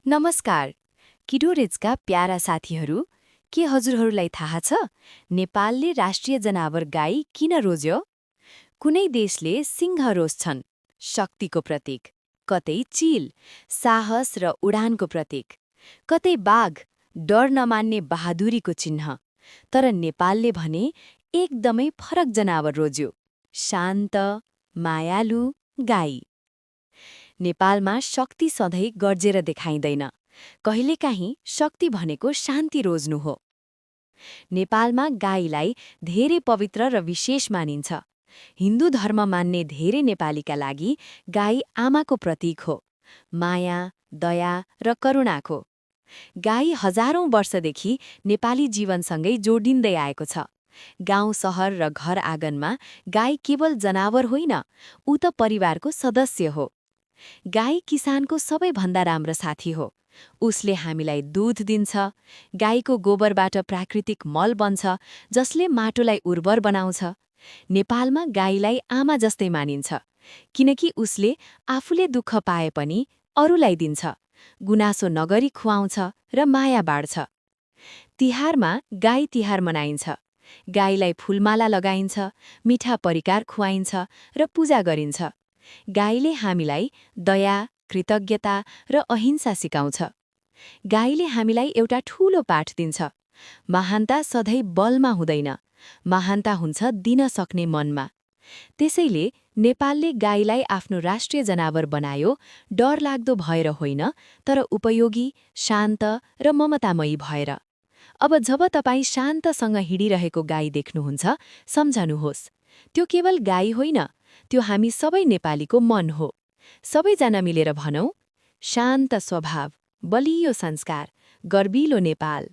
नमस्कार, किडोरेजका प्यारा साथीहरू, के हजुरहरूलाई थाहा छ नेपालले राष्ट्रिय जनावर गाई किन रोज्यो? कुनै देशले सिंह रोज्छन्, शक्तिको प्रतीक, कतै चील, साहस र उडानको प्रतीक, कतै बाघ, डर नमान्ने बहादुरीको चिन्ह। तर नेपालले भने एकदमै फरक जनावर रोज्यो, शान्त, मायालु, गाई। नेपालमा शक्ति सधैँ गर्जेर देखाइँदैन। कहिलेकाहीँ शक्ति भनेको शान्ति रोज्नु हो। नेपालमा गाईलाई धेरै पवित्र र विशेष मानिन्छ। हिन्दू धर्म मान्ने धेरै नेपालीका लागि गाई आमाको प्रतीक हो, माया, दया र करुणाको। गाई हजारौं वर्षदेखि नेपाली जीवनसँगै जोडिँदै आएको छ। गाउँ सहर र घर आँगनमा गाई केवल जनावर होइन, ऊ त परिवारको सदस्य हो। गाई किसानको सबैभन्दा राम्रो साथी हो। उसले हामीलाई दूध दिन्छ, गाईको गोबरबाट प्राकृतिक मल बन्छ जसले माटोलाई उर्वर बनाउँछ। नेपालमा गाईलाई आमा जस्तै मानिन्छ, किनकि उसले आफूले दुःख पाए पनि अरूलाई दिन्छ, गुनासो नगरी खुवाउँछ र माया बाँड्छ। तिहारमा गाई तिहार मनाइन्छ। गाईलाई फूलमाला लगाइन्छ, मिठा परिकार खुवाइन्छ र पूजा गरिन्छ। गाईले हामीलाई दया, कृतज्ञता र अहिंसा सिकाउँछ। गाईले हामीलाई एउटा ठूलो पाठ दिन्छ। महानता सधैँ बलमा हुँदैन, महानता हुन्छ दिन सक्ने मनमा। त्यसैले नेपालले गाईलाई आफ्नो राष्ट्रिय जनावर बनायो, डरलाग्दो भएर होइन, तर उपयोगी, शान्त र ममतामयी भएर। अब जब तपाईँ शान्तसँग हिँडिरहेको गाई देख्नुहुन्छ, सम्झनुहोस्, त्यो केवल गाई होइन, त्यो हामी सबै नेपालीको मन हो। सबैजना मिलेर भनौं, शान्त स्वभाव, बलियो संस्कार, गर्विलो नेपाल।